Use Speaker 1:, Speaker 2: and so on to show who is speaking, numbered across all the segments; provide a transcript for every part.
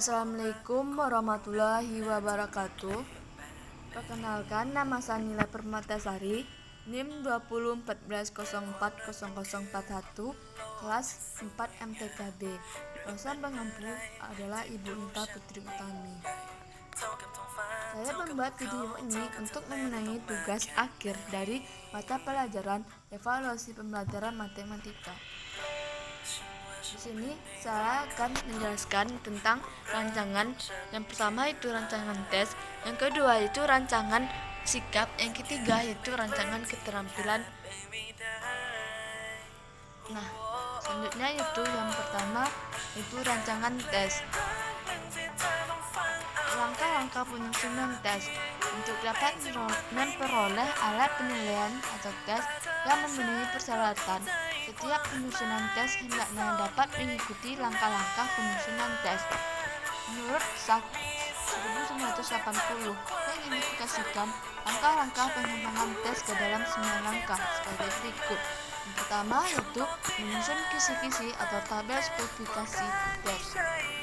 Speaker 1: Assalamualaikum warahmatullahi wabarakatuh. Perkenalkan, nama saya Nila Permatasari, NIM 2014040041, kelas 4 MTKB. Dosen pengampu adalah Ibu Nita Putri Utami. Saya membuat video ini untuk memenangi tugas akhir dari mata pelajaran evaluasi pembelajaran matematika. Di sini saya akan menjelaskan tentang rancangan. Yang pertama itu rancangan tes, yang kedua itu rancangan sikap, yang ketiga itu rancangan keterampilan. Nah, selanjutnya itu yang pertama itu rancangan tes. Langkah-langkah penyusunan tes. Untuk dapat memperoleh alat penilaian atau tes yang memenuhi persyaratan, setiap penyusunan tes hendaknya dapat mengikuti langkah-langkah penyusunan tes. Menurut SAK 1980 mengindikasikan langkah-langkah pengembangan tes ke dalam 9 langkah sebagai berikut. Yang pertama yaitu menyusun kisi-kisi atau tabel spesifikasi tes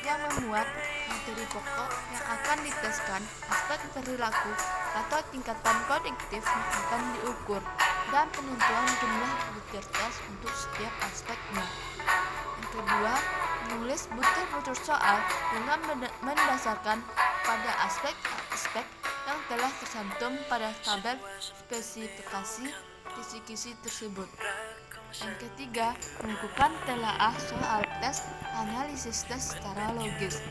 Speaker 1: yang memuat materi pokok yang akan diteskan, aspek perilaku atau tingkatan kognitif yang akan diukur, dan penentuan jumlah butir tes untuk setiap aspeknya. Yang kedua, menulis butir-butir soal dengan mendasarkan pada aspek-aspek yang telah tercantum pada tabel spesifikasi kisi-kisi tersebut. Yang ketiga, melakukan telaah soal tes, analisis tes secara logis.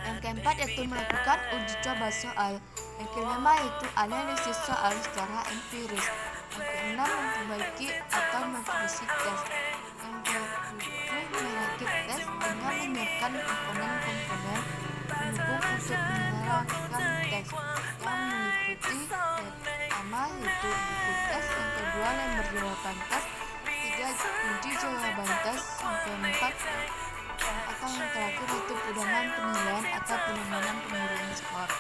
Speaker 1: Yang keempat yaitu melakukan uji coba soal. Yang kelima yaitu analisis soal secara empiris. Yang keenam, memperbaiki atau mengkritisi tes. Yang ketujuh, merakit tes dengan menyiapkan komponen-komponen pendukung untuk menyelesaikan tes yang meliputi pertama yaitu buku tes, yang kedua lembar jawaban tes, ketiga kunci jawaban tes, yang keempat atau yang terakhir itu pedoman penilaian atau penilaian pemberian skor.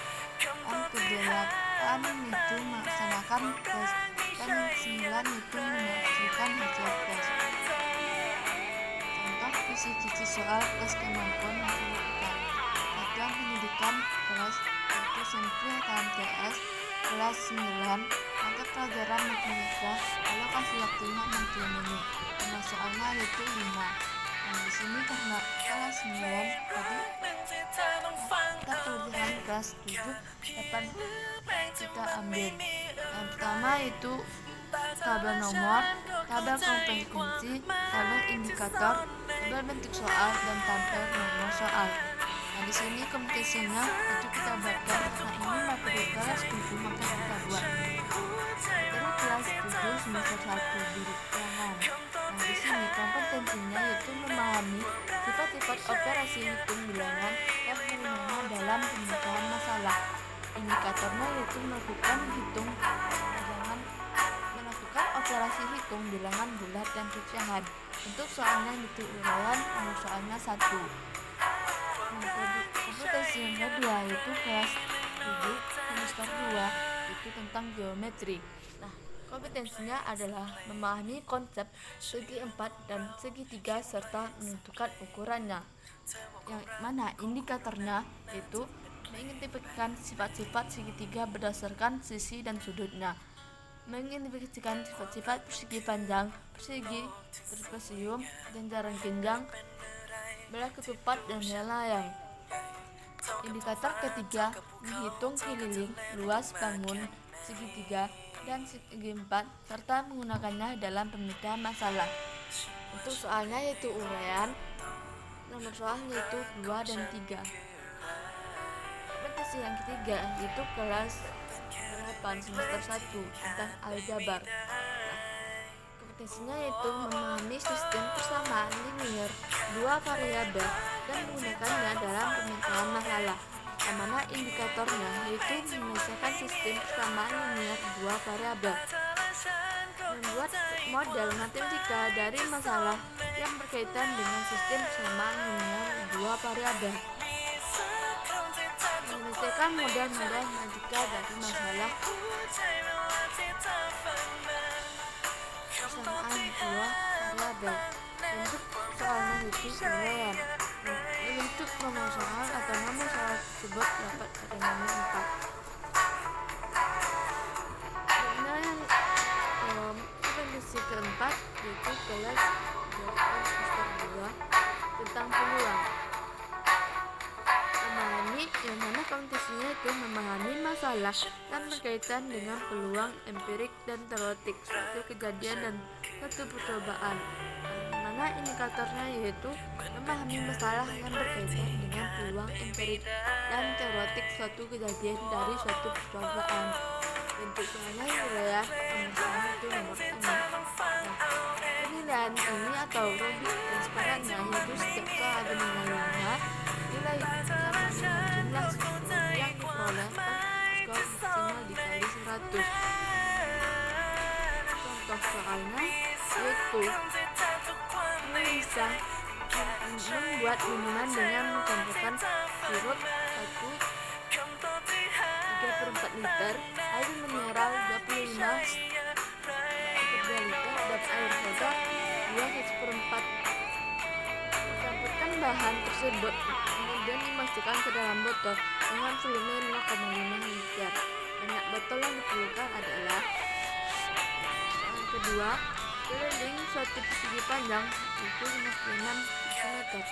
Speaker 1: Yang kedelapan itu melaksanakan tes, dan yang kesembilan itu menghasilkan hasil tes. Contoh kisi-kisi soal tes kemampuan matematika. Satuan pendidikan kelas yaitu Sempil KMTS kelas 9, mata pelajaran matematika, alokasi waktunya 60 menit. Jumlah soalnya yaitu 5. Nah, di sini karena kelas 9 tadi kita pelajaran kelas 7 dapat kita ambil. Yang pertama itu tabel nomor, tabel kompetensi, tabel indikator, tabel bentuk soal, dan tabel nomor soal. Nah, di sini kompetensinya itu kita buatkan karena ini materi kelas 7 maka kita buat. Materi kelas 7 semester 1 diri ulangan. Nah, di sini kompetensinya yaitu memahami sifat-sifat operasi hitung bilangan yang digunakan dalam pemecahan masalah. Indikatornya yaitu melakukan operasi hitung bilangan bulat dan pecahan. Untuk soalnya itu uraian, nomor soalnya 1. Kompetensi yang kedua yaitu kelas 7 semester 2 itu tentang geometri. Nah, kompetensinya adalah memahami konsep segi 4 dan segi 3 serta menentukan ukurannya. Yang mana indikatornya yaitu mengidentifikasikan sifat-sifat segitiga berdasarkan sisi dan sudutnya, mengidentifikasikan sifat-sifat persegi panjang, persegi trapesium, dan jarak genjang, belah ketupat, dan layang. Indikator ketiga menghitung keliling, luas bangun, segitiga, dan segi 4 serta menggunakannya dalam pemecahan masalah. Untuk soalnya yaitu uraian, nomor soalnya yaitu 2 dan 3. Kompetensi yang ketiga yaitu kelas 8 semester 1 tentang aljabar. Nah, kompetensinya yaitu memahami sistem persamaan linier dua variabel dan menggunakannya dalam pemecahan masalah. Yang mana indikatornya yaitu menyelesaikan sistem persamaan linier dua variabel, membuat model matematika dari masalah yang berkaitan dengan sistem persamaan linier dua variabel, menyelesaikan model-model matematika dari masalah persamaan dua variabel. Bentuk soalnya itu uraian. Bentuk nomor soal atau nomor soal tersebut dapat pada nomor 4. Kemudian referensi keempat yaitu kelas jawaban semester 2 tentang peluang. Memahami, yang mana konteksnya itu memahami masalah dan berkaitan dengan peluang empirik dan teoretik suatu kejadian dan suatu percobaan. Mana indikatornya yaitu memahami masalah yang berkaitan dengan peluang empirik dan teoretik suatu kejadian dari suatu percobaan. Bentuk soalnya ya, pembahasan itu nomor 5. Penilaian ini atau rubrik transparannya yaitu setiap kali ada nilai 5, nilai sama dengan jumlah skor yang diperoleh dan skor maksimal dikali 100. Contoh soalnya yaitu bisa membuat minuman dengan mencampurkan sirup 3/4 liter, air mineral 25 liter, dan air soda 2/1/4. Campurkan bahan tersebut kemudian dimasukkan ke dalam botol dengan volume 0,5 liter. Banyak botol yang diperlukan adalah yang kedua, keliling suatu persegi panjang itu 56 cm.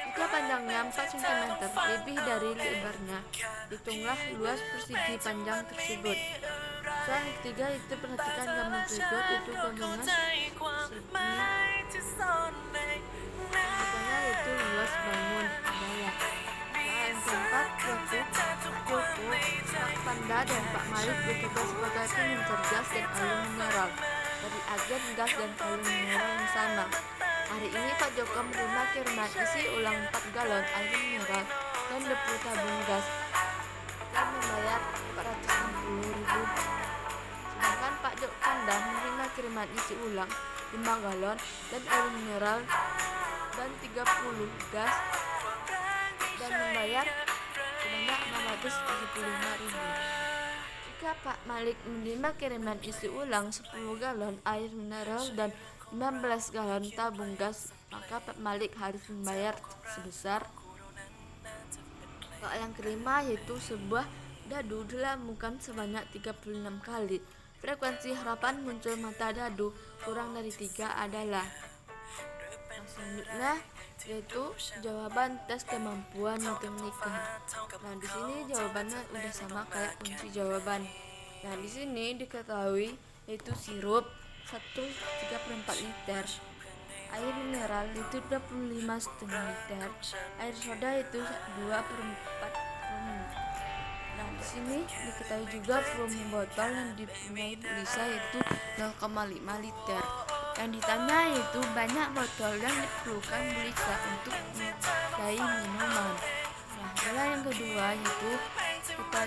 Speaker 1: Jika panjangnya 4 cm lebih dari lebarnya, hitunglah luas persegi panjang tersebut. Yang ketiga itu perhatikan gambar berikut itu gabungan persiginya itu luas bangun adalah. Yang keempat yaitu Joko, Pak Panda dan Pak Malik bekerja sebagai pencerdas dan alum mineral dari agen gas dan alum mineral yang sama. Hari ini Pak Joko menerima kiriman isi ulang 4 galon air mineral dan 20 tabung gas dan membayar 460.000. Sedangkan Pak Joko Panda menerima kiriman isi ulang 5 galon dan air mineral dan 30 gas dan membayar sebanyak 675.000. Jika Pak Malik menerima kiriman isi ulang 10 galon air mineral dan 15 galon tabung gas, maka Pak Malik harus membayar sebesar. Soal yang kelima yaitu sebuah dadu dilamukan sebanyak 36 kali. Frekuensi harapan muncul mata dadu kurang dari 3 adalah. Selanjutnya yaitu jawaban tes kemampuan matematika. Nah, di sini jawabannya udah sama kayak kunci jawaban. Nah, di sini diketahui yaitu sirup 3/4 liter, air mineral itu 25,5 liter, air soda itu 2/4 volume. Nah, di sini diketahui juga volume botol yang dipunyai Bu Lisa yaitu 0,5 liter. Yang ditanya yaitu banyak botol yang diperlukan Bu Lisa untuk menyedai minuman. Nah, adalah yang kedua yaitu kita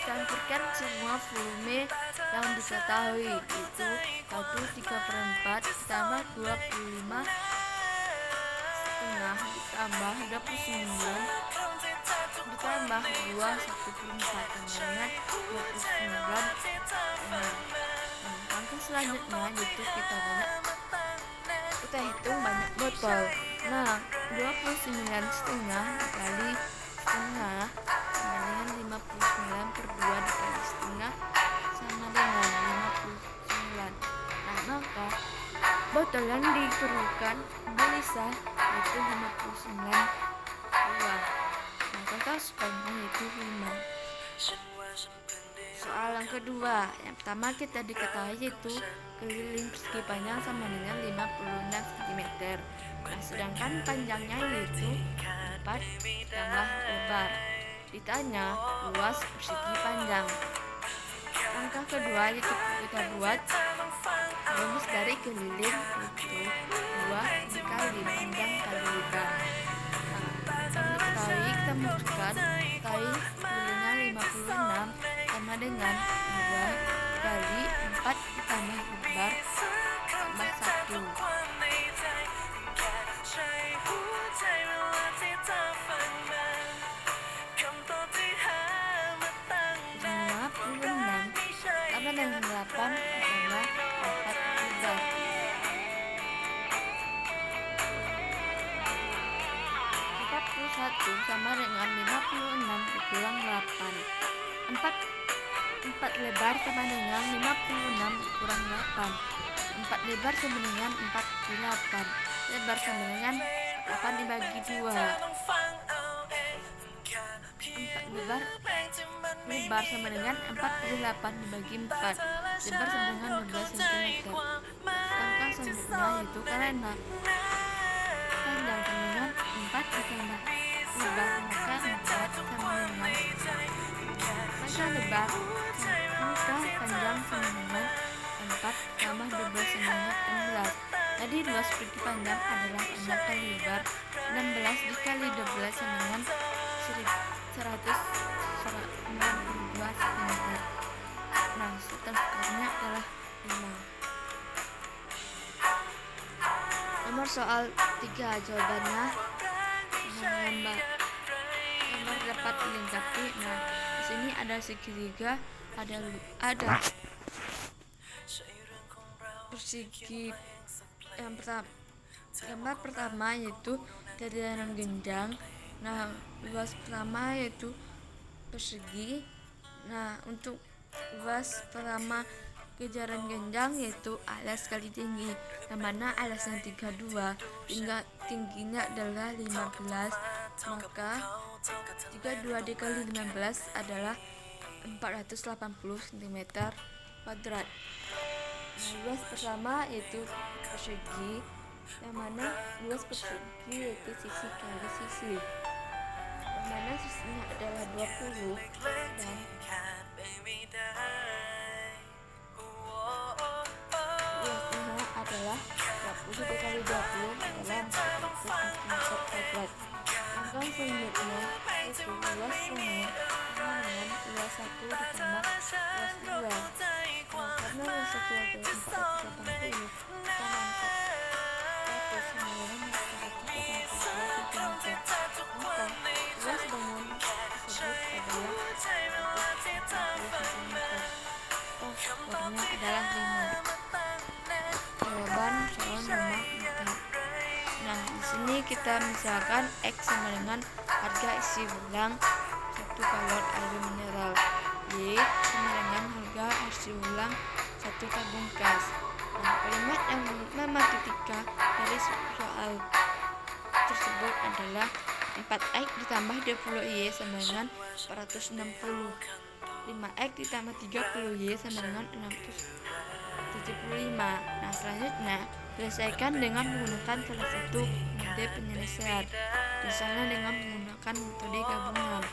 Speaker 1: campurkan semua volume yang diketahui yaitu 1/3/4 ditambah 25 setengah ditambah 29 ditambah 2 1/4 dengan 29 setengah. Langkah selanjutnya yaitu kita hitung banyak botol. Nah, 29 setengah dikali setengah sama dengan 59/2 dikali setengah sama dengan 59. Nah, maka botol yang diperlukan Bu Lisa yaitu 59 buah. Nah, total skornya yaitu 5. Soal yang kedua, yang pertama kita diketahui yaitu keliling persegi panjang sama dengan 56 cm. Nah, sedangkan panjangnya yaitu 4 tambah lebar. Ditanya luas persegi panjang. Langkah kedua yaitu kita buat rumus dari keliling yaitu 2 dikali panjang kali lebar. Nah, diketahui kita masukkan kali kelilingnya 56 sama dengan 2 kali 4 ditambah lebar tambah 1. 56 sama dengan 8 ditambah 4 lebar. 41 sama 48. 4 lebar sama dengan 48. Lebar sama dengan 8 dibagi 2. 4 lebar sama dengan 48 dibagi 4. Lebar sama dengan 12 cm. Angka selanjutnya yaitu karena panjang sama dengan 4 ditambah lebar, maka 4 sama dengan maka panjang sama dengan 4 tambah 12 sama dengan 16. Jadi luas persegi panjang adalah 6 kali lebar. 16 dikali 12 sama dengan 192 cm. Nah, skornya adalah 5. Nomor soal 3 jawabannya nomor dapat dilengkapi. Nah, di sini ada segitiga, ada persegi. Gambar pertama yaitu dari dalam genjang. Nah, luas pertama yaitu persegi. Nah, untuk luas pertama kejaran genjang yaitu alas kali tinggi, yang mana alasnya 32, tingginya adalah 15, maka 32 dikali 15 adalah 480 cm kuadrat. Nah, luas pertama yaitu persegi, yang mana luas persegi yaitu sisi kali sisi, yang mana sisinya adalah 20 dan luasnya adalah 20 dikali 20 adalah 400 cm kuadrat. Angka selanjutnya yaitu luas rumah sama dengan luas 1 ditambah luas 2. Nah, karena luas 1 adalah 480, kita angkat 100 sama dengan 480 cm. Maka luas bangun tersebut adalah 140 cm. Skornya adalah 5. Jawaban soal nomor 4. Nah, di sini kita misalkan X sama dengan harga isi ulang 1 galon air mineral, Y sama dengan harga isi ulang 1 tabung gas. Nah, kalimat yang matematika dari soal tersebut adalah 4X ditambah 20Y sama dengan 460. 5X ditambah 30Y sama dengan 675. Nah, selanjutnya selesaikan dengan menggunakan salah satu metode penyelesaian, misalnya dengan menggunakan metode gabungan.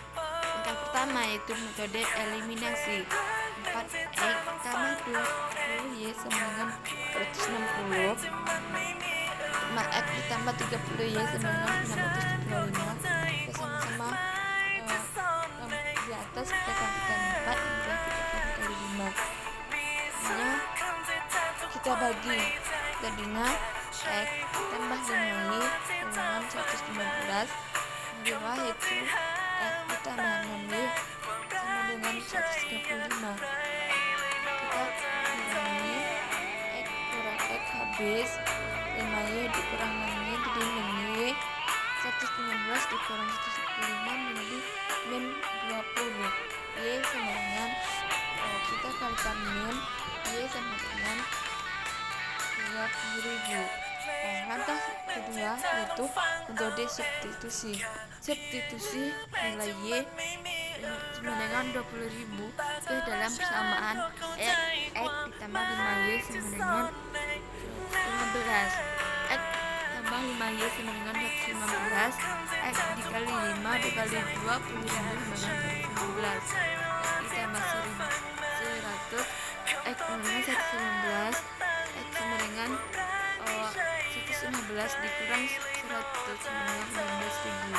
Speaker 1: Yang pertama yaitu metode eliminasi. 4X ditambah 20Y sama dengan 460. 5X ditambah 30Y sama dengan 675. Kita sama-sama di atas kita kalikan 4, di bawah kita kali 5. Kita bagi tadinya X tambah 5Y dengan 115, di bawah itu X ditambah 6Y sama dengan 135. Kita kurangi X kurang X habis, 5Y dikurang 6Y jadi min Y, 115 dikurang 135 menjadi min 20. Y sama dengan kita kalikan min Y sama dengan 20.000. Nah, langkah kedua yaitu metode substitusi. Substitusi nilai Y sama dengan 20.000 ke dalam persamaan X ditambah 5Y sama dengan 15. X tambah 5Y sama dengan 115. X dikali 5 dikali 20.000 sama dengan 15. Ditambah 100. X sama dengan 119. X sama dengan 115 dikurang 100 sama dengan 15.000.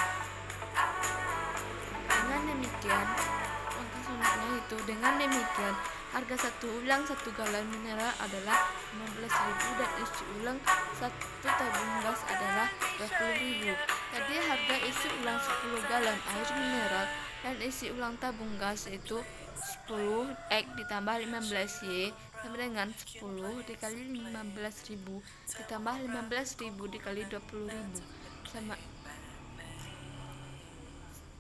Speaker 1: Dengan demikian harga 1 ulang 1 galon mineral adalah 15.000 dan isi ulang 1 tabung gas adalah 20.000. Tadi harga isi ulang 10 galon air mineral dan isi ulang tabung gas itu 10 X ditambah 15Y sama dengan 10 dikali 15.000 ditambah 15.000 dikali 20.000 sama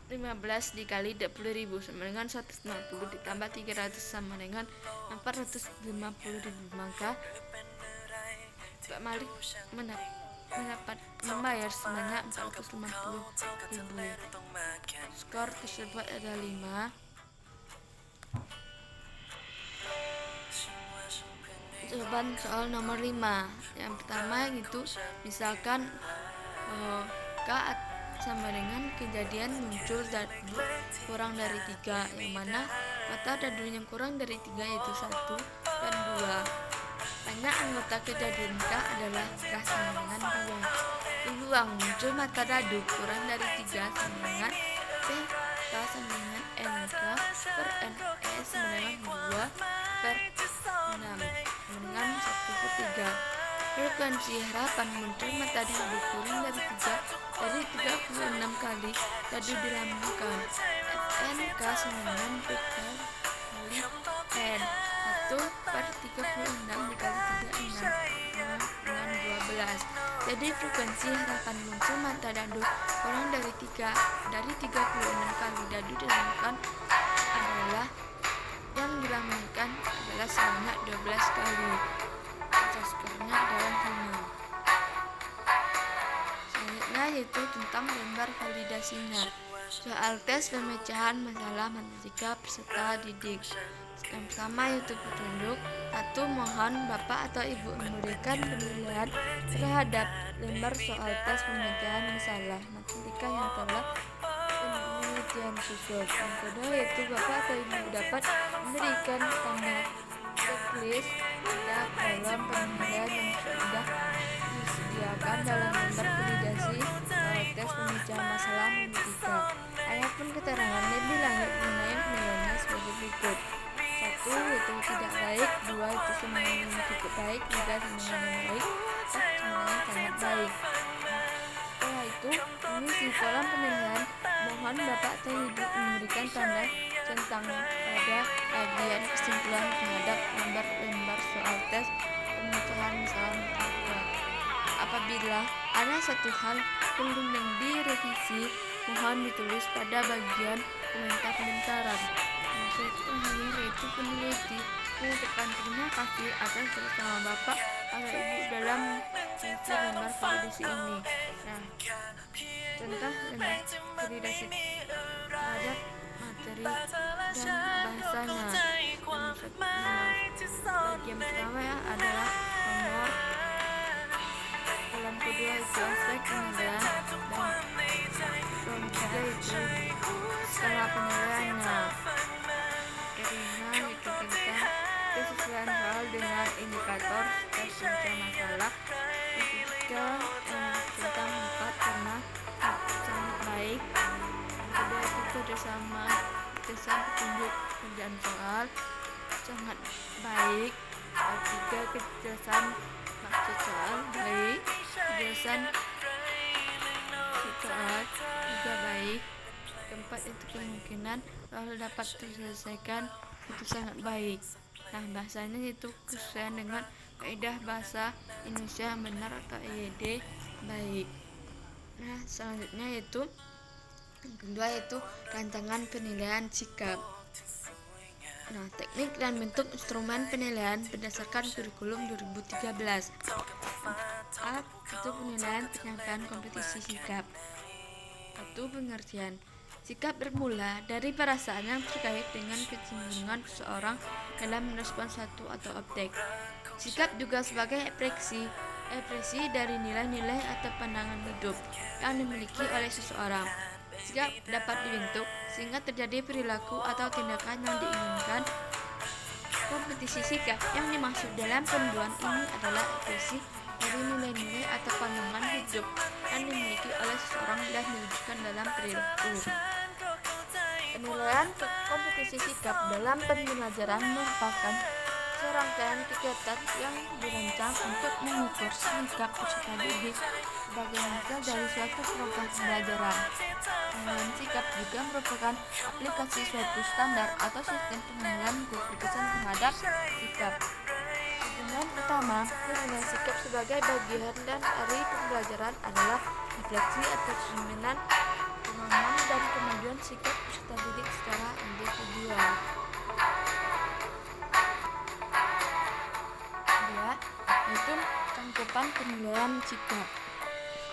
Speaker 1: 15 dikali 20.000 sama dengan 150 ditambah 300 sama dengan 450.000. Maka Pak Malik membayar sebanyak 450.000. Skor tersebut ada 5. Jawaban soal nomor 5. Yang pertama itu misalkan K sama dengan kejadian muncul dadu kurang dari 3, yang mana kata dadu yang kurang dari 3 yaitu 1 dan 2. Banyak anggota kejadian K adalah K sama dengan 2. Peluang muncul mata dadu kurang dari 3 sama dengan P K sama dengan NK per NE sama dengan 2 per 6 dengan 1/3. Frekuensi harapan muncul mata dadu kurang dari 3 dari 36 kali dadu dilambungkan. FNK sama dengan P kali N 1/36 dikali 36 dengan 12. Jadi frekuensi harapan muncul mata dadu kurang dari 3 dari 36 kali dadu dilambungkan adalah yang dilambungkan adalah sebanyak 12 kali. Skornya adalah 5. Selanjutnya yaitu tentang lembar validasinya. Soal tes pemecahan masalah matematika peserta didik. Yang pertama yaitu petunjuk. 1. Mohon Bapak atau Ibu memberikan penilaian terhadap lembar soal tes pemecahan masalah matematika yang telah penelitian susun. Yang kedua yaitu Bapak atau Ibu dapat memberikan tanda checklist pada kolom penilaian yang sudah disediakan dalam lembar validasi soal tes pemecahan masalah matematika. Adapun keterangan lebih lanjut mengenai penilaiannya sebagai berikut. 1. Itu tidak baik. 2. Itu semuanya cukup baik. 3. Semuanya baik. 4. Semuanya sangat baik. Setelah itu, mengisi kolom penilaian, mohon Bapak atau Ibu memberikan tanda centang pada bagian kesimpulan terhadap lembar soal tes pemecahan masalah matematika. Apabila ada satu hal penting yang direvisi, mohon ditulis pada bagian komentar pendaftaran. Yaitu peneliti mengucapkan terima kasih atas kerjasama Bapak atau Ibu dalam mengisi lembar validasi ini. Nah, contoh lembar validasi terhadap materi dan bahasanya. Bagian pertama adalah nomor, kolom kedua itu aspek penilaian, dan kolom ketiga itu skala penilaiannya. Kelima itu tentang kesesuaian soal dengan indikator tes pemecahan masalah. Ketiga tentang 4 karena sangat baik. Kedua itu kerjasama petunjuk kerjaan soal sangat baik. Ketiga kejelasan maksud soal baik. Kejelasan soal juga baik. Keempat itu kemungkinan soal dapat terselesaikan itu sangat baik. Nah, bahasanya itu kesesuaian dengan kaidah bahasa Indonesia yang benar atau EYD baik. Nah, selanjutnya yaitu yang kedua yaitu rancangan penilaian sikap. Nah, teknik dan bentuk instrumen penilaian berdasarkan kurikulum 2013. A. Itu penilaian penyampaian kompetisi sikap. 1. Pengertian. Sikap bermula dari perasaan yang terkait dengan kecenderungan seseorang dalam merespons satu atau objek. Sikap juga sebagai ekspresi dari nilai-nilai atau pandangan hidup yang dimiliki oleh seseorang. Sikap dapat dibentuk sehingga terjadi perilaku atau tindakan yang diinginkan. Kompetisi sikap yang dimaksud dalam penentuan ini adalah ekspresi dari nilai-nilai atau pandangan hidup yang dimiliki oleh seseorang dan diwujudkan dalam perilaku. Penilaian kompetisi sikap dalam pembelajaran merupakan serangkaian kegiatan yang dirancang untuk mengukur sikap peserta didik sebagai hasil dari suatu program pembelajaran. Penilaian sikap juga merupakan aplikasi suatu standar atau sistem penilaian keputusan terhadap sikap. Tujuan utama penilaian sikap sebagai bagian dari pembelajaran adalah refleksi atau cerminan perkembangan dan kemajuan sikap peserta didik secara individual. 2. Yaitu cakupan penilaian sikap.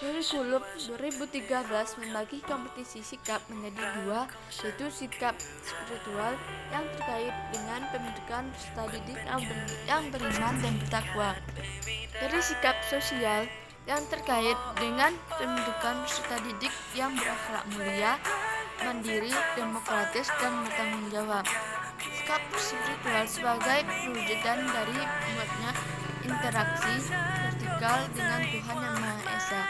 Speaker 1: Kurikulum 2013 membagi kompetisi sikap menjadi 2, yaitu sikap spiritual yang terkait dengan pembentukan peserta didik yang beriman dan bertakwa, dari sikap sosial yang terkait dengan pembentukan peserta didik yang berakhlak mulia, mandiri, demokratis, dan bertanggung jawab. Sikap spiritual sebagai perwujudan dari membuatnya interaksi vertikal dengan Tuhan Yang Maha Esa.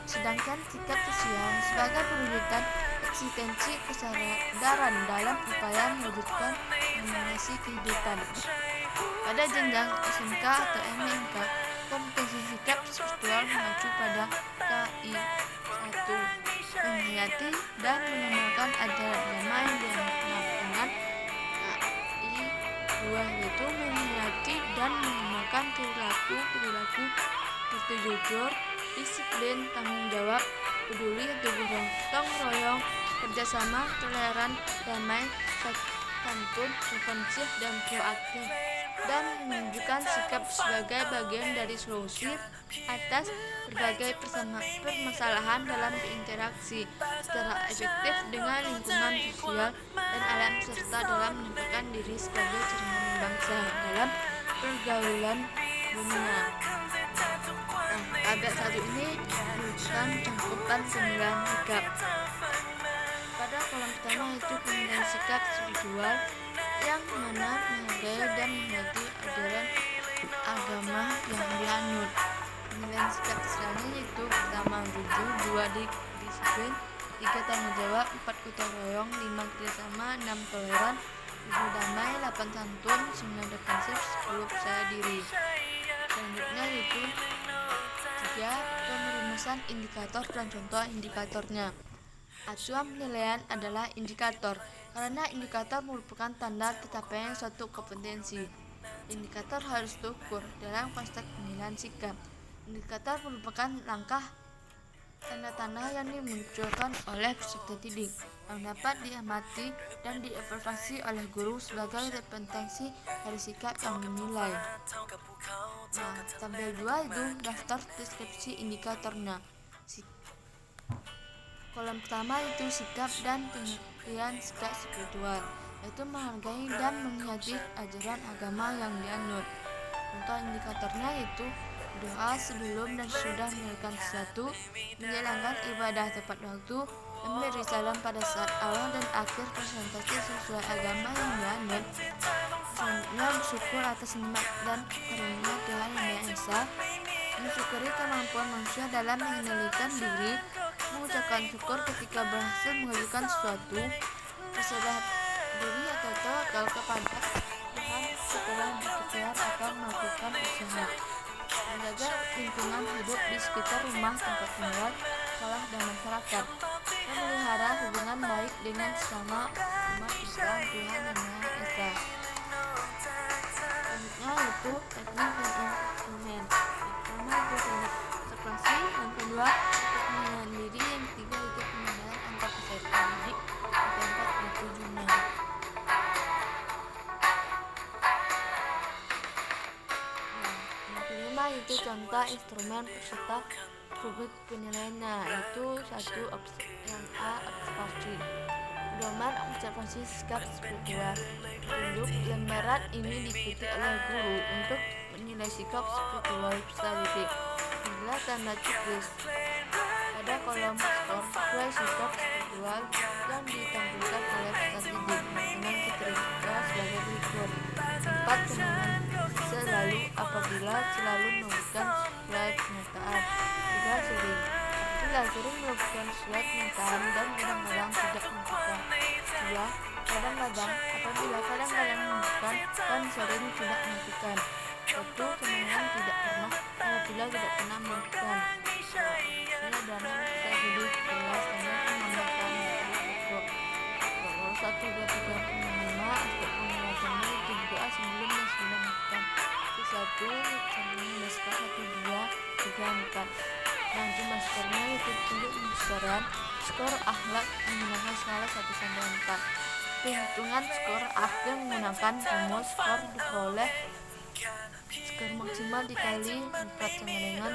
Speaker 1: Sedangkan sikap sosial sebagai perwujudan eksistensi kesadaran dalam upaya mewujudkan harmonisasi kehidupan. Pada jenjang SMK atau MNK, kompetensi sikap spiritual mengacu pada KI 1, menghayati dan mengamalkan ajaran agama yang dianut dengan KI 2, yaitu menghayati dan mengamalkan perilaku berjujur, disiplin, tanggung jawab, peduli untuk gotong royong, kerjasama, toleran, damai, santun, responsif, dan proaktif, dan menunjukkan sikap sebagai bagian dari solusi atas berbagai permasalahan dalam berinteraksi secara efektif dengan lingkungan sosial dan alam serta dalam menempatkan diri sebagai cermin bangsa dalam pergaulan dunia. Tabel 1 ini menunjukkan cakupan penilaian sikap. Pada kolom pertama itu penilaian sikap spiritual yang mana menghargai dan menghayati ajaran agama yang dianut. Penilaian sikap selanjutnya yaitu pertama jujur, 2 disiplin, 3 tanggung jawab, 4 gotong royong, 5 kerjasama, 6 toleran, 7 damai, 8 santun, 9 defensif, 10 percaya diri. Selanjutnya yaitu 3 pengerumusan indikator dan contoh indikatornya. Acuan penilaian adalah indikator, karena indikator merupakan tanda tercapainya suatu kompetensi. Indikator harus terukur dalam konteks penilaian sikap. Indikator merupakan langkah tanda-tanda yang dimunculkan oleh peserta didik yang dapat diamati dan dievaluasi oleh guru sebagai representasi dari sikap yang dinilai. Tabel 2 itu daftar deskripsi indikatornya. Kolom pertama itu sikap dan pengertian sikap spiritual, yaitu menghargai dan menghayati ajaran agama yang dianut. Contoh indikatornya yaitu doa sebelum dan sesudah mengerjakan sesuatu, menjalankan ibadah tepat waktu, memberi salam pada saat awal dan akhir presentasi sesuai agama yang dianut. Selanjutnya bersyukur atas nikmat dan karunia Tuhan Yang Maha Esa, mensyukuri kemampuan manusia dalam mengendalikan diri, mengucapkan syukur ketika berhasil mengerjakan sesuatu, berserah diri atau tawakal kepada Tuhan setelah berikhtiar atau melakukan usaha, menjaga lingkungan hidup di sekitar rumah tempat tinggal, sekolah, dan masyarakat, memelihara hubungan baik dengan sesama umat Islam Tuhan Yang Maha Esa. Selanjutnya yaitu teknik dan instrumen. Yang pertama itu teknik observasi, yang kedua penilaian diri, yang ketiga itu penilaian antar peserta didik, yang keempat itu jurnal. Yang kelima itu contoh instrumen peserta produk penilaiannya, yaitu 1 yang A observasi. Pedoman observasi sikap spiritual. Tunjuk lembaran ini diikuti oleh guru untuk menilai sikap spiritual peserta didik. Inilah tanda checklist. Pada kolom skor sesuai sikap spiritual yang ditampilkan oleh peserta didik dengan kriteria sebagai berikut. 4 kenangan selalu apabila selalu melakukan sesuai pernyataan. 3 sering. Apabila sering melakukan sesuai pernyataan dan kadang-kadang tidak melakukan. 2 kadang-kadang apabila kadang-kadang melakukan dan sering tidak melakukan. 1 kenangan tidak pernah apabila tidak pernah melakukan. Ini adalah peserta didik jelas hanya menambahkan pokok. Nomor 1, 2, 3, 5 aspek penjelasannya itu berdoa sebelum dan sesudah melakukan. 1 sambil skor 1, 2, 3, 4. Nah, jumlah skornya itu tunjuk besaran skor akhlak menggunakan skala 1 sampai 4. Perhitungan skor akhir menggunakan rumus skor diperoleh skor maksimal dikali 4 sama dengan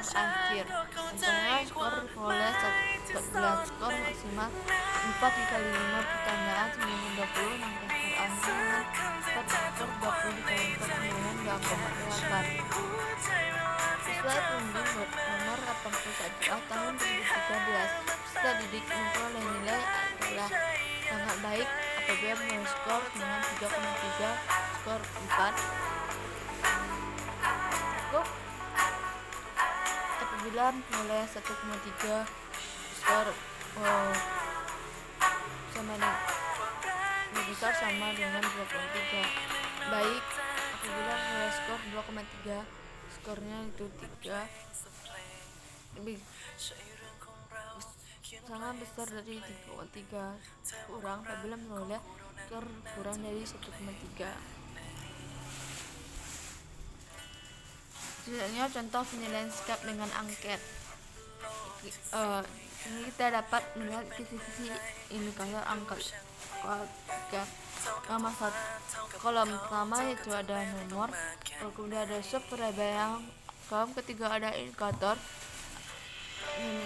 Speaker 1: skor akhir. Contohnya skor diperoleh 14, skor maksimal 4 dikali 5 pertanyaan 20, maka skor akhir dengan 4 skor 20 dikali 4 sama dengan 2,8. Sesuai pembimbing nomor 81A tahun 2013, peserta didik memperoleh nilai adalah sangat baik apabila skor dengan 3,3, skor 4 cukup apabila memperoleh 1,3, skor sama dengan lebih besar sama dengan 2,3, baik apabila memperoleh skor 2,3, skornya itu 3 lebih sangat besar dari 3,3, kurang apabila memperoleh skor kurang dari 1,3. Selanjutnya contoh penilaian sikap dengan angket. Ini kita dapat melihat kisi-kisi indikator angket. Nama kolom pertama yaitu ada nomor, kemudian ada sub variabel, kolom ketiga ada indikator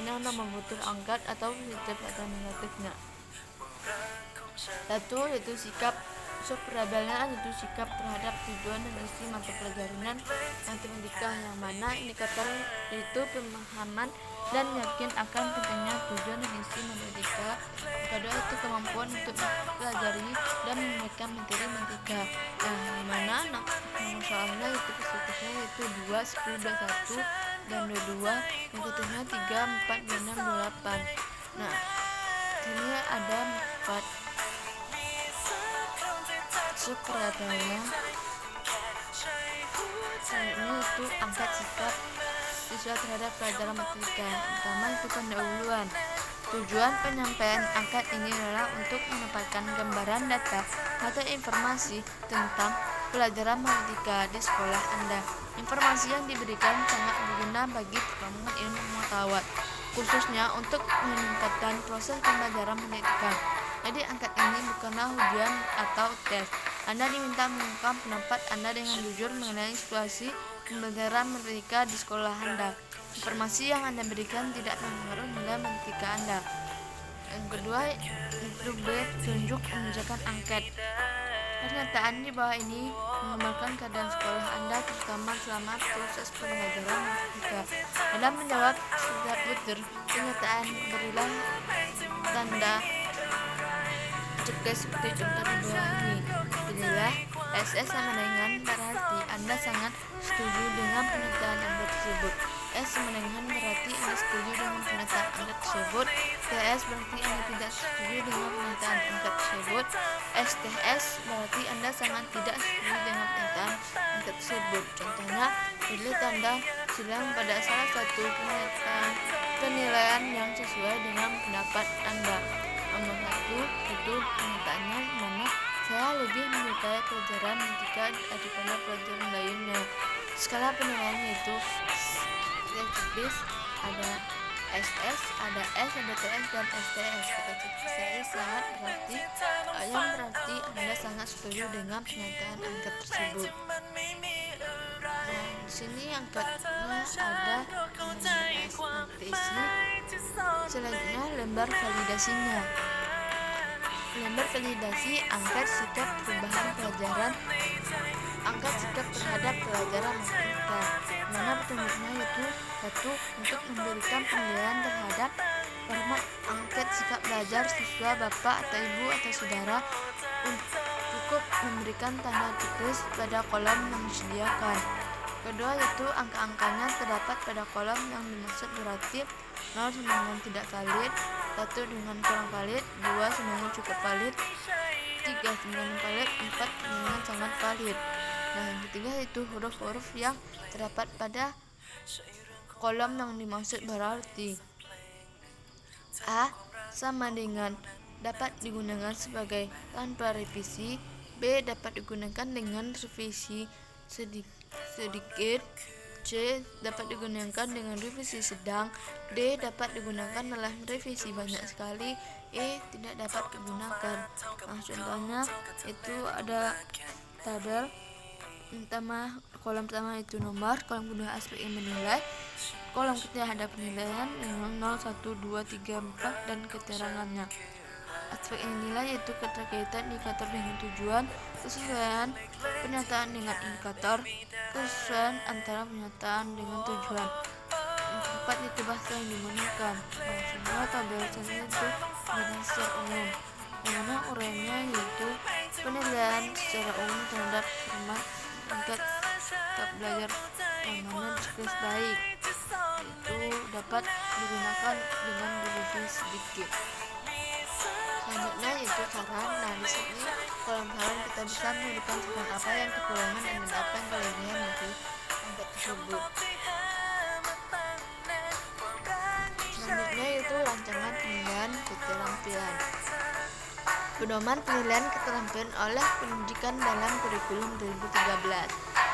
Speaker 1: yang membentuk angkat atau positif atau negatifnya. Satu yaitu sikap, sub variabelnya yaitu sikap terhadap tujuan dan isi mata pelajaran matematika, yang mana indikator yaitu pemahaman dan yakin akan pentingnya tujuan dan isi matematika. Kedua itu kemampuan untuk mempelajari dan memecahkan materi matematika, yang mana nomor soalnya itu khususnya yaitu 2, 10, 21 dan 22, yang ketujuhnya 3, 4, 6, 28. Nah, ini ada 4 sub variabelnya. Selanjutnya itu angkat sikap siswa terhadap pelajaran matematika. Pertama itu pendahuluan. Tujuan penyampaian angkat ini adalah untuk mendapatkan gambaran data atau informasi tentang pelajaran matematika di sekolah Anda. Informasi yang diberikan sangat berguna bagi perkembangan ilmu pengetahuan, khususnya untuk meningkatkan proses pembelajaran matematika. Jadi angkat ini bukanlah ujian atau tes. Anda diminta mengungkap pendapat Anda dengan jujur mengenai situasi pembelajaran matematika di sekolah Anda. Informasi yang Anda berikan tidak mempengaruhi nilai matematika Anda. Yang kedua itu B, tunjuk mengerjakan angket. Pernyataan di bawah ini menggambarkan keadaan sekolah Anda terutama selama proses pembelajaran matematika. Dalam menjawab setiap butir pernyataan, berilah tanda cekes seperti contoh di bawah ini. Pilihlah SS sama dengan berarti Anda sangat setuju dengan pernyataan Anda tersebut. S sama dengan berarti Anda setuju dengan pernyataan Anda tersebut. TS berarti Anda tidak setuju dengan pernyataan Anda tersebut. STS berarti Anda sangat tidak setuju dengan pernyataan Anda tersebut. Contohnya, pilih tanda silang pada salah satu pernyataan penilaian yang sesuai dengan pendapat Anda. Nomor 1 itu pernyataannya mana saya lebih menyukai pelajaran matematika daripada pelajaran lainnya. Skala penilaiannya itu checklist, ada SS, ada S, ada TS, dan STS. Kata checklist sangat berarti yang berarti Anda sangat setuju dengan pernyataan angkat tersebut. Nah, di sini angkatnya ada selanjutnya lembar validasinya. Lembar validasi angkat sikap perubahan pelajaran, angkat sikap terhadap pelajaran matematika. Mana petunjuknya yaitu 1. Untuk memberikan penilaian terhadap format angket sikap belajar siswa, bapak atau ibu atau saudara, cukup memberikan tanda tulis pada kolom yang disediakan. Kedua yaitu angka-angkanya terdapat pada kolom yang dimaksud berarti 0 sama dengan tidak valid, 1 dengan kurang valid, 2 sama dengan cukup valid, 3 sama dengan valid, 4 sama dengan sangat valid. Nah, yang ketiga itu huruf-huruf yang terdapat pada kolom yang dimaksud berarti. A sama dengan dapat digunakan sebagai tanpa revisi, B dapat digunakan dengan revisi sedikit, C dapat digunakan dengan revisi sedang, D dapat digunakan dalam revisi banyak sekali, E tidak dapat digunakan. Nah, contohnya itu ada tabel pertama, kolom pertama itu nomor, kolom kedua aspek yang menilai, kolom ketiga ada penilaian dengan 0, 1, 2, 3, 4 dan keterangannya. Aspek yang dinilai yaitu keterkaitan indikator dengan tujuan, kesesuaian pernyataan dengan indikator, kesesuaian antara pernyataan dengan tujuan. Yang keempat itu bahasa yang digunakan. Semua tabel saja itu dengan secara umum, yang mana uraiannya yaitu penilaian secara umum terhadap format tingkat tetap belajar yang mana ditulis baik, itu dapat digunakan dengan revisi sedikit. Selanjutnya yaitu saran. Nah, di sini kolom saran kita bisa menyebutkan saran apa yang kekurangan dan apa yang kelebihan dari tempat tersebut. Selanjutnya yaitu rancangan penilaian keterampilan. Pedoman penilaian keterampilan oleh pendidikan dalam kurikulum 2013.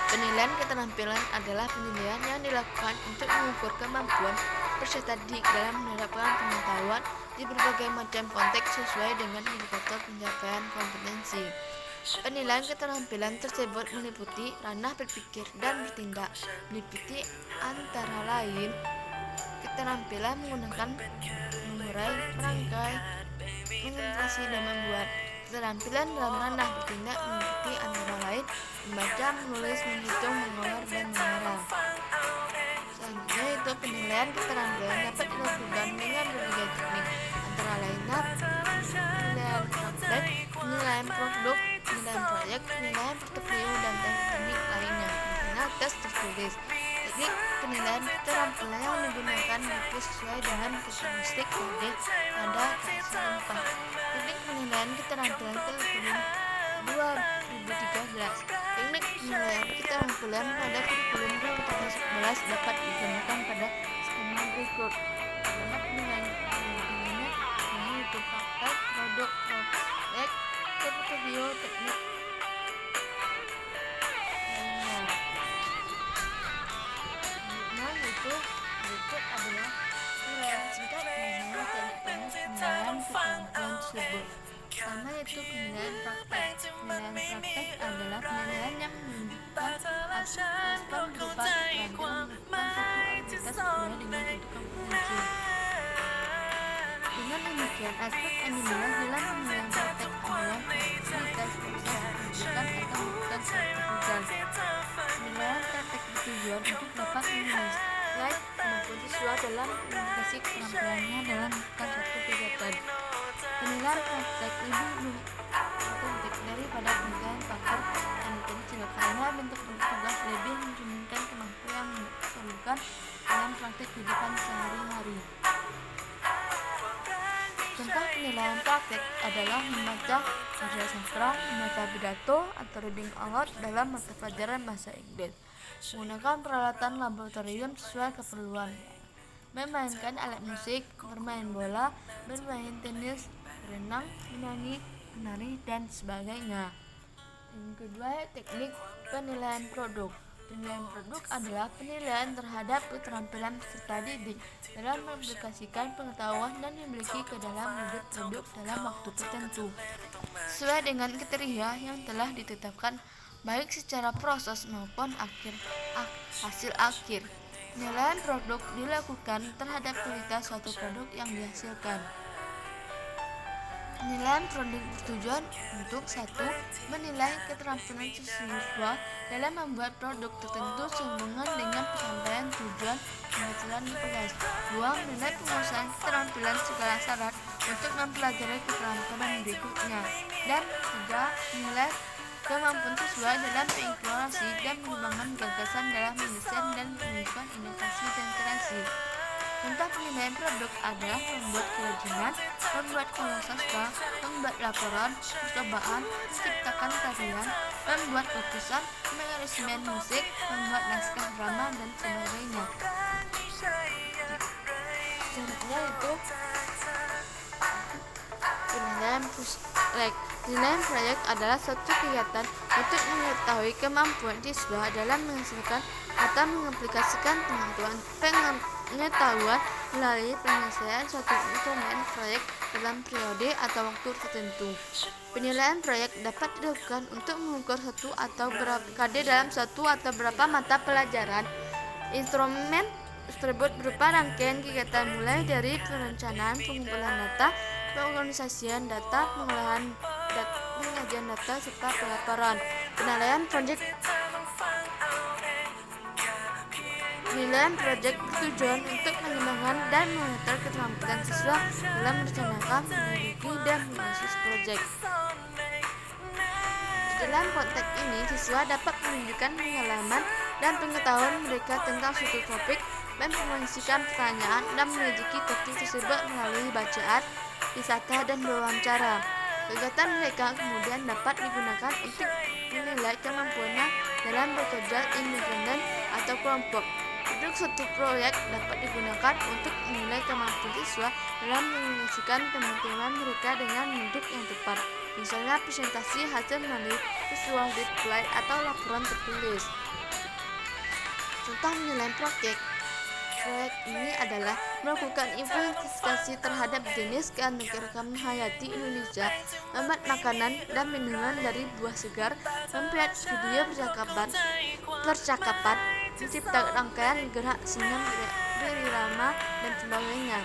Speaker 1: Penilaian keterampilan adalah penilaian yang dilakukan untuk mengukur kemampuan peserta didik dalam menerapkan pengetahuan di berbagai macam konteks sesuai dengan indikator pencapaian kompetensi. Penilaian keterampilan tersebut meliputi ranah berpikir dan bertindak, meliputi antara lain keterampilan menggunakan, mengurai, merangkai, menginterpretasi dan membuat. Keterampilan dalam ranah bertindak meliputi antara lain membaca, menulis, menghitung, mengolah, dan mengarang. Selanjutnya itu penilaian keterampilan dapat dilakukan dengan berbagai teknik, antara lainnya penilaian praktek, penilaian produk, penilaian proyek, penilaian portofolio, dan teknik lainnya, misalnya tes tertulis. Teknik penilaian keterampilan yang digunakan itu sesuai dengan karakteristik kode pada kesempat. Teknik penilaian keterampilan kurikulum 2013. Teknik penilaian keterampilan pada kurikulum 2011 dapat digunakan pada skema berikut. Pertama, penilaian keterampilannya yaitu praktek, produk, proyek, portofolio, teknik berikut adalah penilaian singkat mengenai teknik penilaian keterampilan tersebut. Pertama yaitu penilaian praktek. Penilaian praktek adalah penilaian yang menunjukkan respon berupa keterampilan melakukan satu aktivitas sesuai dengan bentuk kompetensi. Dengan demikian, aspek yang dinilai dalam penilaian praktek adalah fleksibilitas proses pendidikan atau melakukan suatu tugas. Penilaian praktek bertujuan untuk dapat menilai kemampuan siswa dalam mengaplikasi keterampilannya dalam melakukan suatu kegiatan. Penilaian praktek lebih penting daripada penilaian paper yang ditentu karena bentuk tugas lebih mencerminkan kemampuan yang diperlukan dalam praktek kehidupan sehari-hari. Contoh penilaian praktek adalah membaca karya sastra, membaca pidato atau reading aloud dalam mata pelajaran bahasa Inggris, menggunakan peralatan laboratorium sesuai keperluan, memainkan alat musik, bermain bola, bermain tenis, berenang, menyanyi, menari, dan sebagainya. Yang kedua, teknik penilaian produk. Penilaian produk adalah penilaian terhadap keterampilan peserta didik dalam mengaplikasikan pengetahuan dan memiliki ke dalam wujud produk dalam waktu tertentu sesuai dengan kriteria yang telah ditetapkan baik secara proses maupun hasil akhir. Penilaian produk dilakukan terhadap kualitas suatu produk yang dihasilkan. Penilaian produk bertujuan untuk 1. Menilai keterampilan siswa dalam membuat produk tertentu sehubungan dengan penyampaian tujuan pengaturan tugas. 2. Menilai penguasaan keterampilan segala syarat untuk mempelajari keterampilan berikutnya. Dan 3. Menilai kemampuan siswa dalam mengeksplorasi dan mengembangkan gagasan dalam mendesain dan menunjukkan inovasi dan kreasi. Contoh penilaian produk adalah membuat kerajinan, membuat karya sastra, membuat laporan, percobaan, menciptakan tarian, membuat lukisan, mengaransemen musik, membuat naskah drama, dan sebagainya. Selanjutnya itu penilaian penilaian proyek. Penilaian proyek adalah suatu kegiatan untuk mengetahui kemampuan siswa dalam menghasilkan atau mengaplikasikan pengetahuan melalui penyelesaian suatu instrumen proyek dalam periode atau waktu tertentu. Penilaian proyek dapat dilakukan untuk mengukur satu atau beberapa KD dalam satu atau beberapa mata pelajaran. Instrumen tersebut berupa rangkaian kegiatan mulai dari perencanaan, pengumpulan data, pengorganisasian data, pengolahan data, penyajian data, serta pelaporan. Penilaian proyek bertujuan untuk mengembangkan dan memonitor keterampilan siswa dalam merencanakan, menyelidiki, dan menganalisis proyek. Dalam konteks ini, siswa dapat menunjukkan pengalaman dan pengetahuan mereka tentang suatu topik dan mengisikan pertanyaan dan menyelidiki topik tersebut melalui bacaan, wisata, dan wawancara. Kegiatan mereka kemudian dapat digunakan untuk menilai kemampuannya dalam bekerja independen atau kelompok. Untuk suatu proyek dapat digunakan untuk menilai kemampuan siswa dalam mengeksekusikan teman-teman mereka dengan bentuk yang tepat. Misalnya presentasi hasil melalui visual display atau laporan tertulis. Contoh penilaian proyek ini adalah melakukan investigasi terhadap jenis keanekaragaman hayati Indonesia, membuat makanan dan minuman dari buah segar, membuat video percakapan, menciptakan rangkaian gerak senyum, berirama, dan sebagainya.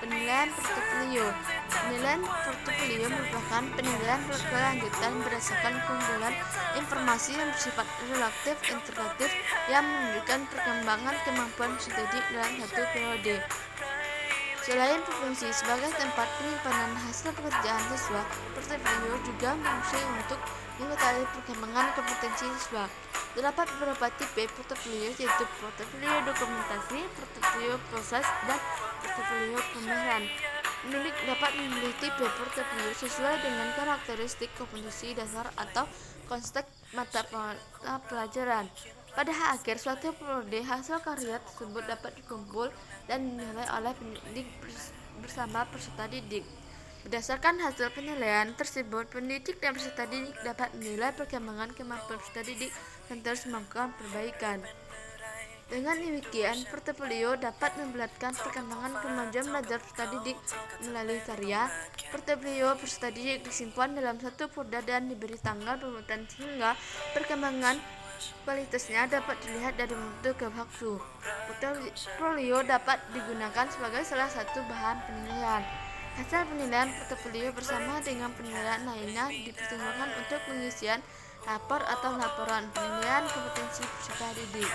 Speaker 1: Penilaian portofolio. Penilaian portofolio merupakan penilaian berkelanjutan berdasarkan kumpulan informasi yang bersifat relatif integratif yang menunjukkan perkembangan kemampuan studi dalam satu periode. Selain berfungsi sebagai tempat penyimpanan hasil pekerjaan siswa, portofolio juga berfungsi untuk mengetahui perkembangan kompetensi siswa. Terdapat beberapa tipe portofolio, yaitu portofolio dokumentasi, portofolio proses, dan portofolio pameran. Penulis dapat memilih tipe portofolio sesuai dengan karakteristik kompetensi dasar atau konteks mata pelajaran. Pada akhir suatu periode, hasil karya tersebut dapat dikumpul dan dinilai oleh pendidik bersama peserta didik. Berdasarkan hasil penilaian tersebut, pendidik dan peserta didik dapat menilai perkembangan kemampuan peserta didik dan terus melakukan perbaikan. Dengan demikian, portofolio dapat memperlihatkan perkembangan kemajuan belajar peserta didik melalui karya. Portofolio peserta didik disimpan dalam satu folder dan diberi tanggal pembuatan sehingga perkembangan kualitasnya dapat dilihat dari waktu ke waktu. Portofolio dapat digunakan sebagai salah satu bahan penilaian. Hasil penilaian portofolio bersama dengan penilaian lainnya dipertimbangkan untuk pengisian rapor atau laporan penilaian kompetensi peserta didik.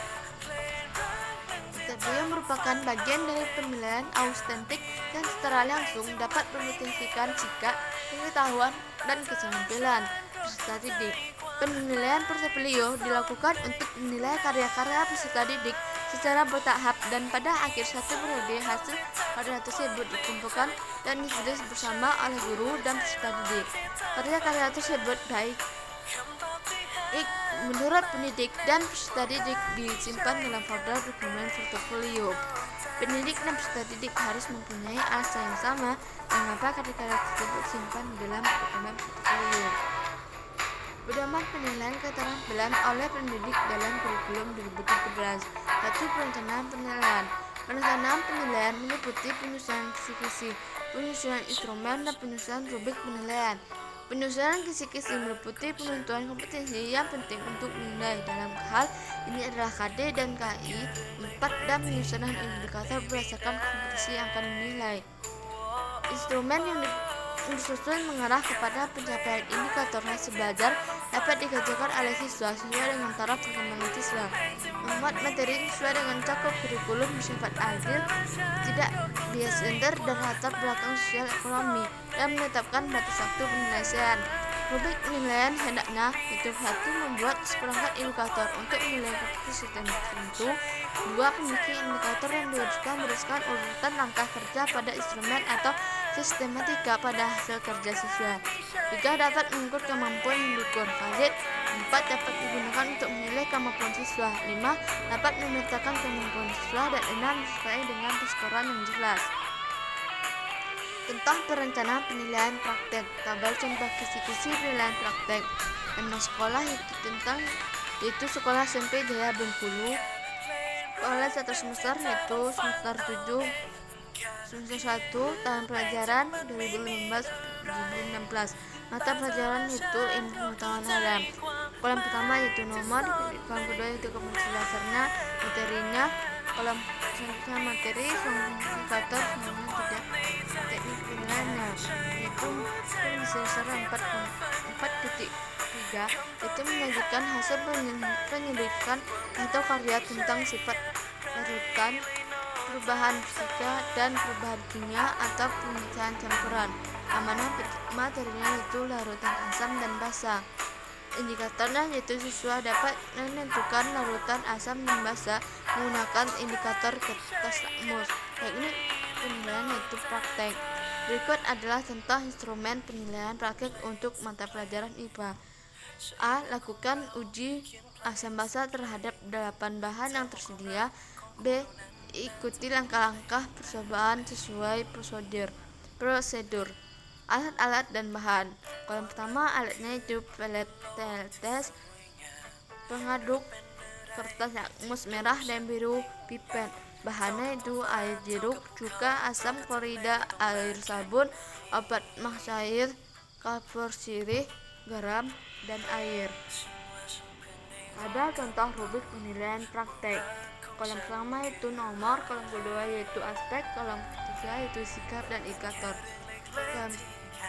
Speaker 1: Portofolio merupakan bagian dari penilaian autentik dan secara langsung dapat mempotensikan sikap, pengetahuan, dan keterampilan peserta didik. Penilaian portofolio dilakukan untuk menilai karya-karya peserta didik secara bertahap dan pada akhir satu periode hasil karya tersebut dikumpulkan dan ditulis bersama oleh guru dan peserta didik. Karya-karya tersebut baik menurut pendidik dan peserta didik disimpan dalam folder dokumen portofolio. Pendidik dan peserta didik harus mempunyai alasan yang sama mengapa karya-karya tersebut disimpan dalam dokumen portofolio. Pedoman penilaian keterampilan oleh pendidik dalam kurikulum 2017. 1. Perencanaan penilaian. Perencanaan penilaian meliputi penyusunan kisi-kisi, penyusunan instrumen, dan penyusunan rubrik penilaian. Penyusunan kisi-kisi meliputi penentuan kompetensi yang penting untuk menilai. Dalam hal ini adalah KD dan KI 4 dan penyusunan indikator berdasarkan kompetensi yang akan dinilai. Instrumen yang disusun mengarah kepada pencapaian indikator hasil belajar dapat dikerjakan oleh siswa sesuai dengan taraf perkembangan siswa. Membuat materi sesuai dengan cakup kurikulum bersifat adil, tidak bias gender dan latar belakang sosial ekonomi, dan menetapkan batas waktu penyelesaian. Rubrik penilaian hendaknya itu 1. Membuat seperangkat indikator untuk menilai kompetensi sistem tertentu. 2. Memiliki indikator yang diwajibkan berdasarkan urutan langkah kerja pada instrumen atau sistematika pada hasil kerja siswa. 3. Dapat mengukur kemampuan mengukur valid. 4. Dapat digunakan untuk menilai kemampuan siswa. 5. Dapat memetakan kemampuan siswa. Dan 6. Disertai dengan perskoran yang jelas. Tentang perencanaan penilaian praktek, tabel contoh kisi-kisi penilaian praktek. Nama sekolah yaitu Sekolah SMP Jaya Bengkulu. Oleh satu semester yaitu semester 7 semester 1 tahun pelajaran 2015-2016. Mata pelajaran yaitu ilmu pengetahuan alam. Kolom pertama yaitu nomor, kolom kedua yaitu kompetensi dasarnya, materinya, kolom selanjutnya materi, indikator, semuanya tidak teknik penilaiannya, yaitu dasar 4.3 itu menyajikan hasil penyelidikan atau karya tentang sifat larutan, perubahan fisika dan perubahan kimia atau pemeriksaan campuran. Amanah materinya yaitu larutan asam dan basa. Indikatornya yaitu siswa dapat menentukan larutan asam dan basa menggunakan indikator kertas lakmus. Teknik penilaian yaitu praktek. Berikut adalah contoh instrumen penilaian praktek untuk mata pelajaran IPA. A. Lakukan uji asam basa terhadap 8 bahan yang tersedia. B. Ikuti langkah-langkah percobaan sesuai prosedur. Alat-alat dan bahan. Kolom pertama alatnya itu pelet tes, pengaduk, kertas lakmus merah dan biru, pipet. Bahannya itu air jeruk, cuka, asam klorida, air sabun, obat mah cair, kapur sirih, garam, dan air. Ada contoh rubrik penilaian praktek. Kolom pertama itu nomor, kolom kedua yaitu aspek, kolom ketiga yaitu sikap dan indikator. Dan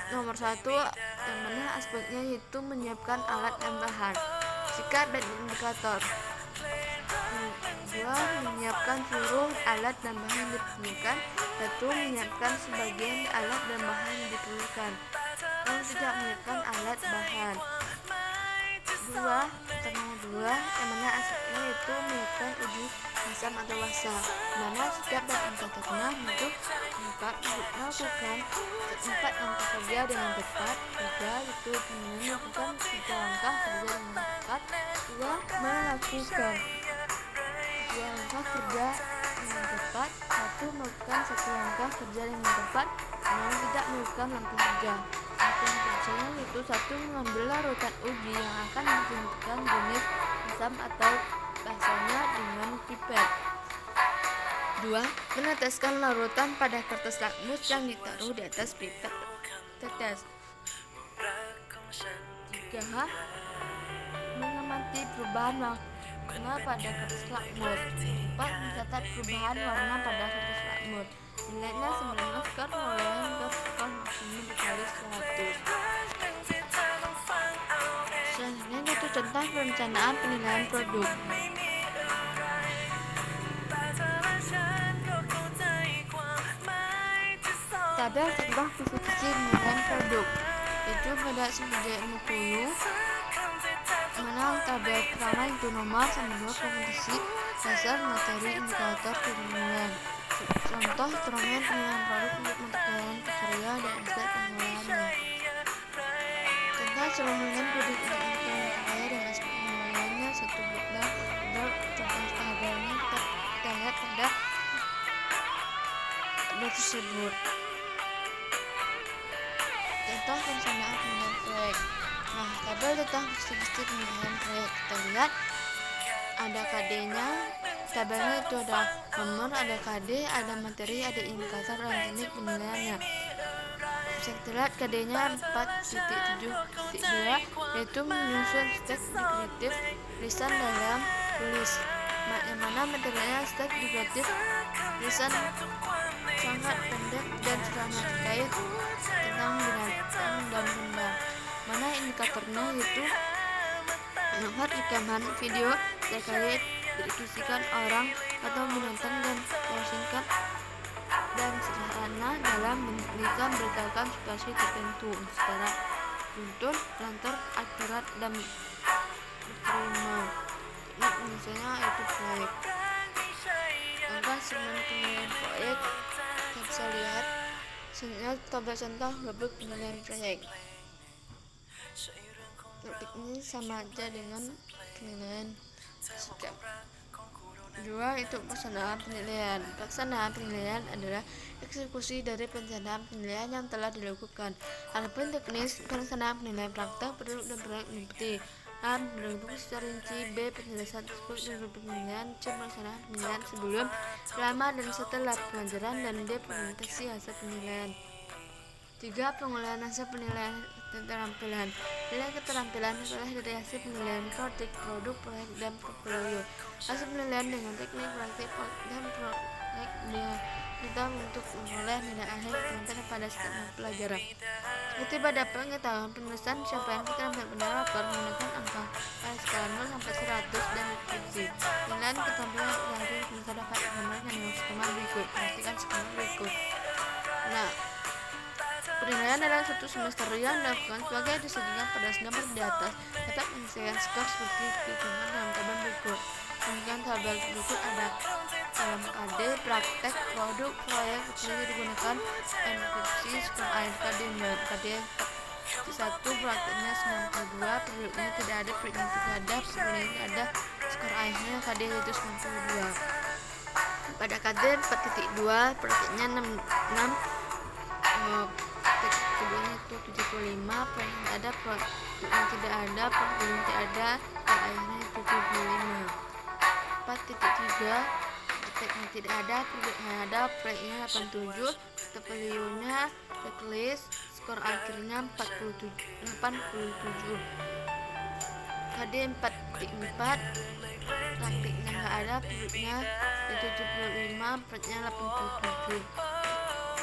Speaker 1: nomor 1 yang mana aspeknya yaitu menyiapkan alat dan bahan, sikap dan indikator. 2. Menyiapkan seluruh alat dan bahan yang diperlukan. 1. Menyiapkan sebagian alat dan bahan yang diperlukan. Yang tidak menyiapkan alat bahan. 2. Yang mana aspeknya yaitu menyiapkan uji asam atau basa. Mana sikap dan indikatornya itu melakukan 4 langkah kerja dengan tepat. 3. Itu melakukan 3 langkah kerja dengan tepat. 2. Melakukan 2 langkah kerja dengan tepat. 1. Melakukan 1 langkah kerja dengan tepat. 2. Tidak melakukan langkah kerja. Langkah kerjanya yaitu 1. Mengambil larutan uji yang akan ditentukan jenis asam atau basanya dengan pipet. 2. Meneteskan larutan pada kertas lakmus yang ditaruh di atas pipet tetes. 3. Mengamati perubahan warna pada kertas lakmus. 4. Mencatat perubahan warna pada kertas lakmus. Nilainya 19 skor nilainya skor maksimum dikali 100. Selanjutnya itu contoh perencanaan penilaian produk. Tabel contoh kisi-kisi penilaian produk itu pada sebagai Bengkulu. Mana tabel pertama itu nomor sama 2 kompetensi dasar, materi, indikator, penilaian. Contoh instrumen penilaian produk untuk mata pelajaran karya dan aspek penilaiannya. Contoh instrumen produk untuk mata pelajaran karya dan aspek penilaiannya. 1 bulan ada contoh tabelnya kita lihat pada tabel tersebut. Contoh perencanaan penilaian proyek. Nah, tabel tentang kisi-kisi penilaian proyek kita lihat ada KD-nya. Tabelnya itu ada nomor, ada KD, ada materi, ada indikator, dan teknik penilaiannya. Bisa kita lihat KD-nya 4.7.2 yaitu menyusun stek deskriptif lisan dalam tulis. Yang mana materialnya stek deskriptif lisan sangat pendek dan sederhana terkait tentang binatang dan benda. Mana indikatornya yaitu nomor rekaman video terkait berdiskusikan orang atau binatang dan yang singkat dan sederhana dalam memberikan berdasarkan situasi tertentu secara tuntun, lantar, akurat dan diterima. Ini misalnya itu proyek. Maka sebelum penilaian proyek kita bisa lihat sebenarnya tabel contoh rubrik penilaian proyek. Rubrik ini sama aja dengan penilaian sikap. Dua itu pelaksanaan penilaian. Pelaksanaan penilaian adalah eksekusi dari perencanaan penilaian yang telah dilakukan. Adapun teknis pelaksanaan penilaian praktek produk dan proyek meliputi A. Bentuk secara rinci. B. Penjelasan tersebut dari penilaian. C. Pelaksanaan penilaian sebelum, selama, dan setelah pelajaran. Dan D. Implementasi hasil penilaian. 3. Pengolahan hasil penilaian keterampilan. Nilai keterampilan adalah dari hasil penilaian produk, proyek, dan portfolio. Hasil penilaian dengan teknik praktik dan proyek kita untuk memperoleh nilai akhir keterampilan pada setiap pelajaran. Seperti pada pengetahuan penulisan, capaian keterampilan pada rapor menggunakan angka pada skala 0 sampai 100 dan deskripsi. Penilaian keterampilan dari bisa dapat digambarkan dengan skema berikut. Perhatikan skema berikut. Nah, penilaian dalam satu semester yang dilakukan sebagai disediakan pada gambar di atas dapat menyelesaikan skor seperti ditunjukkan dalam tabel berikut. Kemudian tabel berikut ada dalam KD, praktek, produk, proyek, portfolio digunakan enkripsi, skor akhir KD dan KD 1 prakteknya 92, produknya tidak ada, proyeknya tidak ada, portfolio tidak ada, skor akhirnya KD itu 92. Pada KD 4.2 prakteknya 66, keduanya itu 75, proyek yang ada, produknya tidak ada, portfolio tidak ada, skor akhirnya itu 75. 4.3 prakteknya tidak ada, produknya ada, proyeknya 87, portfolionya checklist, skor akhirnya 87. KD 4.4 prakteknya nggak ada, produknya 75, proyeknya 87,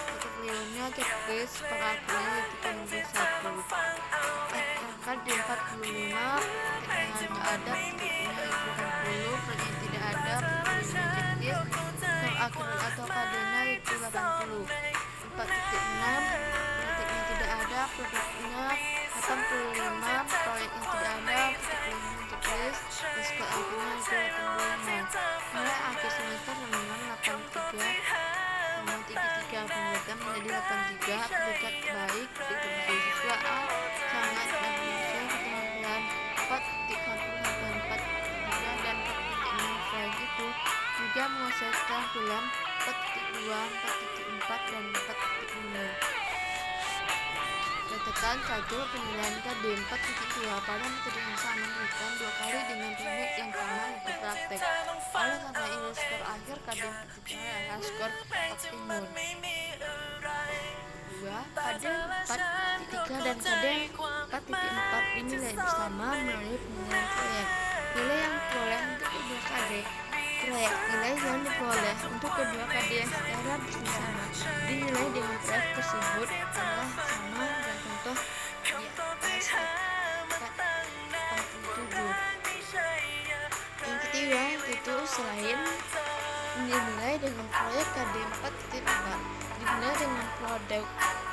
Speaker 1: portfolionya checklist, skor akhirnya itu 71. KD 45 prakteknya nggak ada, produknya 80, proyeknya tidak ada, portfolionya checklist, skor akhir atau KD-nya itu 80. 4.6 prakteknya tidak ada, produknya 85, proyeknya tidak ada, portfolionya checklist, skor akhirnya itu 85. Nilai akhir semester dengan 83,33, pemberitaan menjadi 83, peringkat baik untuk siswa A sangat dan bisa keterampilan 4.1 dan 4.6 selain itu juga menguasai keterampilan 4.2, 4.4 dan 4.5. Catatan 1. Penilaian KD 4.2 pada metode yang sama diberikan 2 kali dengan teknik yang sama yaitu praktek. Oleh karena itu skor akhir KD 4.2 adalah skor optimum. 2. KD 4.3 dan KD 4.4 dinilai bersama melalui penilaian proyek. Nilai yang diperoleh untuk kedua KD proyek. Nilai yang diperoleh untuk kedua KD yang secara bersama dinilai dengan proyek tersebut adalah sama dan contoh di atas 47. Yang ketiga itu selain dinilai dengan proyek KD 4.4 dinilai dengan produk.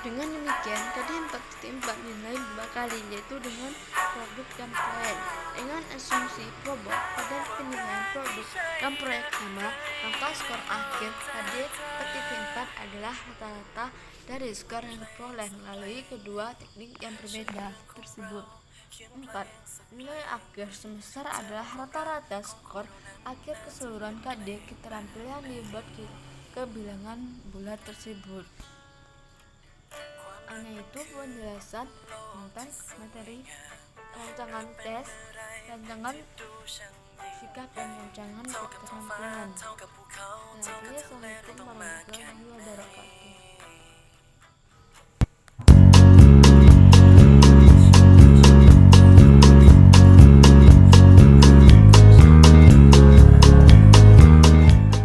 Speaker 1: Dengan demikian KD 4.4 dinilai 2 kali yaitu dengan produk dan proyek. Dengan asumsi probab pada penilaian produk dan proyek sama, maka skor akhir KD 4.4 adalah rata-rata dari skor yang diperoleh melalui kedua teknik yang berbeda tersebut. 4. Nilai akhir semester adalah rata-rata skor akhir keseluruhan KD keterampilan dibuat ke bilangan bulat tersebut. Hanya itu penjelasan tentang materi rancangan tes, rancangan sikap dan rancangan keterampilan. Assalamualaikum warahmatullahi wabarakatuh.